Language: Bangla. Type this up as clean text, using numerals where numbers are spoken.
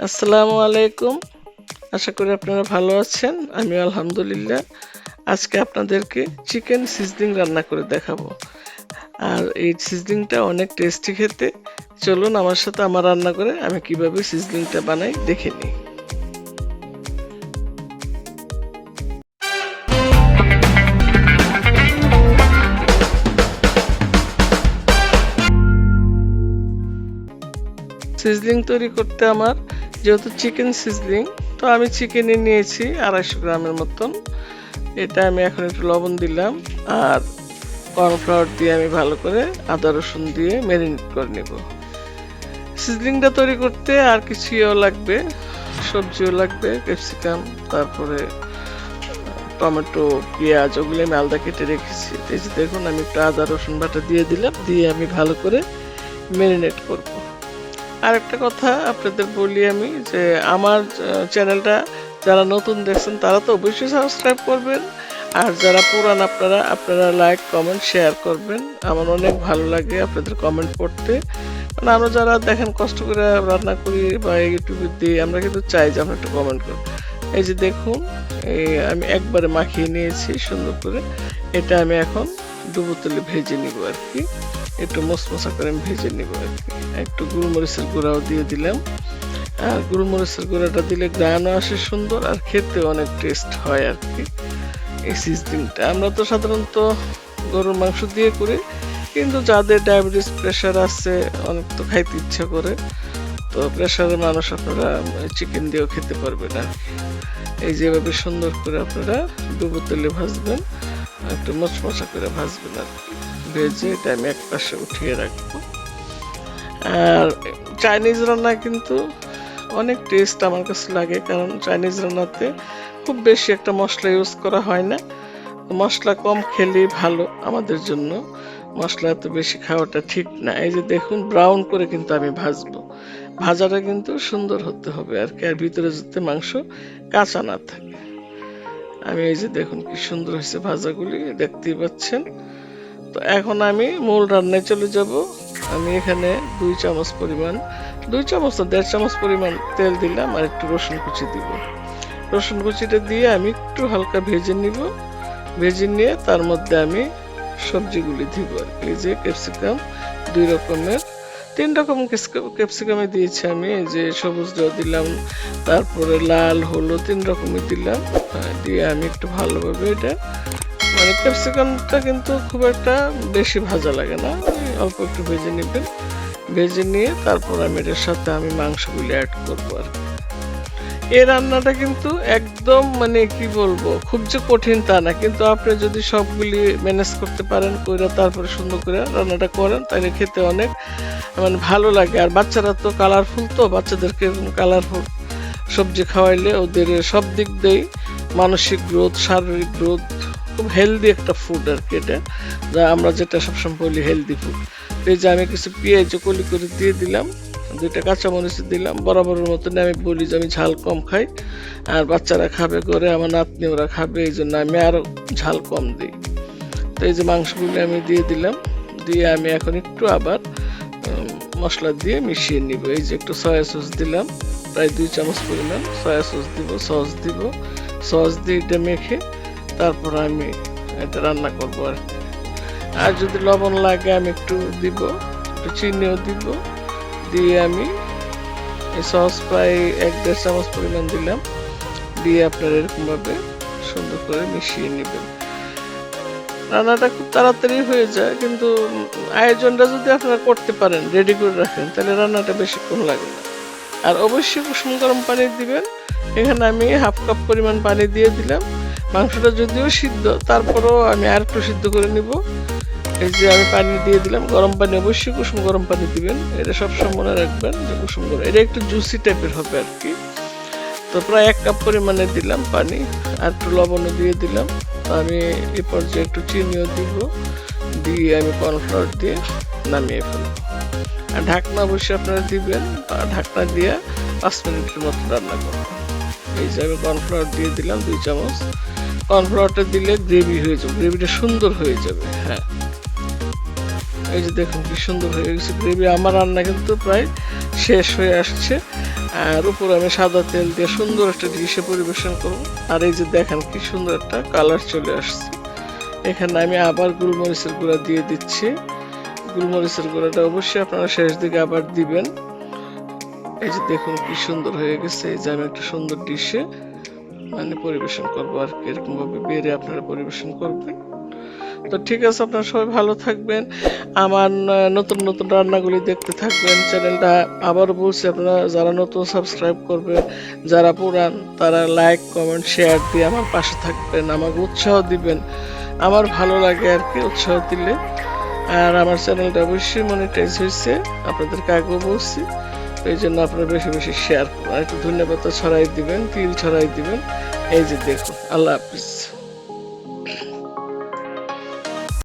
আসসালামু আলাইকুম। আশা করি আপনারা ভালো আছেন। আমি আলহামদুলিল্লাহ। আজকে আপনাদেরকে চিকেন সিজলিং রান্না করে দেখাবো। আর এই সিজলিংটা অনেক টেস্টি খেতে। চলুন আমার সাথে আমার রান্না করে আমি কিভাবে সিজলিংটা বানাই দেখে নিই। সিজলিং তৈরি করতে আমার যেহেতু চিকেন সিজলিং, তো আমি চিকেনে নিয়েছি 250 গ্রামের মতন। এটা আমি এখন একটু লবণ দিলাম আর কর্নফ্লাওয়ার দিয়ে আমি ভালো করে আদা রসুন দিয়ে ম্যারিনেট করে নেব। সিজলিংটা তৈরি করতে আর কিছুও লাগবে, সবজিও লাগবে, ক্যাপসিকাম, তারপরে টমেটো, পেঁয়াজ, ওগুলো আমি আলাদা কেটে রেখেছি। এই যে দেখুন, আমি একটু আদা রসুন বাটা দিয়ে দিলাম, দিয়ে আমি ভালো করে ম্যারিনেট করব। আর একটা কথা আপনাদের বলি আমি, যে আমার চ্যানেলটা যারা নতুন দেখছেন তারা তো অবশ্যই সাবস্ক্রাইব করবেন, আর যারা পুরান আপনারা লাইক কমেন্ট শেয়ার করবেন। আমার অনেক ভালো লাগে আপনাদের কমেন্ট পড়তে। মানে আমরা যারা দেখেন কষ্ট করে রান্না করি বা ইউটিউবে দিই, আমরা কিন্তু চাই যে আপনারা একটু কমেন্ট করুন। এই যে দেখুন, আমি একবারে মাখিয়ে নিয়েছি সুন্দর করে। এটা আমি এখন ডুবো তেলে ভেজে নিব আর কি, একটু মশমশা করে আমি ভেজে নিব আর কি। একটু গোলমরিচের গুঁড়াও দিয়ে দিলাম। আর গোলমরিচের গুঁড়াটা দিলে গ্রানও আসে সুন্দর, আর খেতে অনেক টেস্ট হয় আর কি। এই সিজনিংটা আমরা তো সাধারণত গরুর মাংস দিয়ে করি, কিন্তু যাদের ডায়াবেটিস প্রেশার আছে, অনেক তো খাইতে ইচ্ছা করে, তো প্রেশারের মানুষ আপনারা চিকেন দিয়েও খেতে পারবেন আর কি। এই যেভাবে সুন্দর করে আপনারা ডুবো তেলে ভাজবেন, একটু মচমচা করে ভাজবেন আর কি। ভেজে এটা আমি এক পাশে উঠিয়ে রাখবো। আর চাইনিজ রান্না কিন্তু অনেক টেস্ট আমার কাছে লাগে, কারণ চাইনিজ রান্নাতে খুব বেশি একটা মশলা ইউজ করা হয় না। মশলা কম খেলেই ভালো আমাদের জন্য, মশলা এত বেশি খাওয়াটা ঠিক না। এই যে দেখুন, ব্রাউন করে কিন্তু আমি ভাজবো। ভাজাটা কিন্তু সুন্দর হতে হবে আর কি, আর ভিতরে যাতে মাংস কাঁচা না থাকে। আমি এই যে দেখুন কি সুন্দর হয়েছে ভাজাগুলি, দেখতেই পাচ্ছেন। তো এখন আমি মূল রান্নায় চলে যাব। আমি এখানে 2 চামচ পরিমাণ, 2 চামচ না 1.5 চামচ পরিমাণ তেল দিলাম, আর একটু রসুন কুচি দিব। রসুন কুচিটা দিয়ে আমি একটু হালকা ভেজে নিব। ভেজে নিয়ে তার মধ্যে আমি সবজিগুলি দিব আর কি। এই যে ক্যাপসিকাম 2 রকমের, 3 রকম ক্যাপসিকামে দিয়েছি আমি। এই যে সবুজটাও দিলাম, তারপরে লাল হলুদ 3 রকমই দিলাম। দিয়ে আমি একটু ভালোভাবে এটা, মানে ক্যাপসিকামটা কিন্তু খুব একটা বেশি ভাজা লাগে না, অল্প একটু ভেজে নেবেন। ভেজে নিয়ে তারপর আমি এটার সাথে আমি মাংসগুলি অ্যাড করবো আর কি। এই রান্নাটা কিন্তু একদম, মানে কি বলবো, খুব যে কঠিন তা না, কিন্তু আপনি যদি সবগুলি ম্যানেজ করতে পারেন, কইরা তারপরে সুন্দর করে রান্নাটা করেন, তাহলে খেতে অনেক মানে ভালো লাগে। আর বাচ্চারা তো কালারফুল, তো বাচ্চাদেরকে এরকম কালারফুল সবজি খাওয়াইলে ওদের সব দিক দিয়েই মানসিক গ্রোথ, শারীরিক গ্রোথ, খুব হেলদি একটা ফুড আর কি এটা, যা আমরা যেটা সবসময় বলি হেলদি ফুড। এই যে আমি কিছু পেঁয়াজ কলি করে দিয়ে দিলাম, 2টা কাঁচামরিচ দিলাম। বরাবরের মতন আমি বলি যে আমি ঝাল কম খাই, আর বাচ্চারা খাবে করে, আমার নাতনি ওরা খাবে, এই জন্য আমি আরও ঝাল কম দিই। তো এই যে মাংসগুলি আমি দিয়ে দিলাম, দিয়ে আমি এখন একটু আবার মশলা দিয়ে মিশিয়ে নিব। এই যে একটু সয়া সস দিলাম, প্রায় 2 চামচ পরিমাণ সয়া সস দিব, সস দিব। সস দিয়ে এটা মেখে তারপর আমি এটা রান্না করবো আর কি। আর যদি লবণ লাগে আমি একটু দিব, একটু চিনিও দিব। দিয়ে আমি এই সস প্রায় 1-1.5 চামচ পরিমাণ দিলাম। দিয়ে আপনারা এরকমভাবে সুন্দর করে মিশিয়ে নেবেন। রান্নাটা খুব তাড়াতাড়ি হয়ে যায়, কিন্তু আয়োজনটা যদি আপনারা করতে পারেন, রেডি করে রাখেন, তাহলে রান্নাটা বেশিক্ষণ লাগে না। আর অবশ্যই কুসুম গরম পানি দিবেন। এখানে আমি 1/2 কাপ পরিমাণ পানি দিয়ে দিলাম। মাংসটা যদিও সিদ্ধ, তারপরেও আমি আর একটু সিদ্ধ করে নিব। এই যে আমি পানি দিয়ে দিলাম, গরম পানি, অবশ্যই কুসুম গরম পানি দিবেন। এটা সবসময় মনে রাখবেন যে কুসুম গরম, এটা একটু জুসি টাইপের হবে আর কি। তো প্রায় 1 কাপ পরিমাণে দিলাম পানি, আর একটু লবণও দিয়ে দিলাম। আমি এই পর্যায়ে একটু চিনিও দিব, দিয়ে আমি কর্নফ্লাওয়ার দিয়ে নামিয়ে ফেলবো। আর ঢাকনা অবশ্যই আপনারা দিবেন, ঢাকনা দিয়ে 5 মিনিটের মতো রান্না করবেন। এই যে আমি কর্নফ্লাওয়ার দিয়ে দিলাম 2 চামচ। কর্নফ্লাওয়ারটা দিলে গ্রেভি হয়ে যাবে, গ্রেভিটা সুন্দর হয়ে যাবে। হ্যাঁ, এই যে দেখুন কি সুন্দর হয়ে গেছে গ্রেভি। আমার রান্না কিন্তু প্রায় শেষ হয়ে আসছে। আর উপরে আমি সাদা তেল দিয়ে সুন্দর একটা ডিশে পরিবেশন করব। আর এই যে দেখেন কি সুন্দর একটা কালার চলে আসছে। এখানে আমি আবার গোলমরিচের গুঁড়া দিয়ে দিচ্ছি। গোলমরিচের গুঁড়াটা অবশ্যই আপনারা শেষ দিকে আবার দিবেন। এই যে দেখুন কি সুন্দর হয়ে গেছে। এই যে আমি একটা সুন্দর ডিশে পরিবেশন করবো আর কি, এরকম ভাবে বেড়ে আপনারা পরিবেশন করবেন। তো ঠিক আছে, আপনারা সবাই ভালো থাকবেন। আমার নতুন নতুন রান্নাগুলি দেখতে থাকবেন। চ্যানেলটা আবারও বলছি, আপনারা যারা নতুন সাবস্ক্রাইব করবেন, যারা পুরান তারা লাইক কমেন্ট শেয়ার দিয়ে আমার পাশে থাকবেন, আমাকে উৎসাহ দিবেন। আমার ভালো লাগে আর কি উৎসাহ দিলে। আর আমার চ্যানেলটা অবশ্যই মনিটাইজ হয়েছে, আপনাদেরকে আগেও বলছি। এই জন্য আপনারা বেশি বেশি শেয়ার করুন, একটু ধন্যবাদ ছড়াই দিবেন, তিল ছড়াই দিবেন। এই যে দেখুন, আল্লাহ হাফিজ।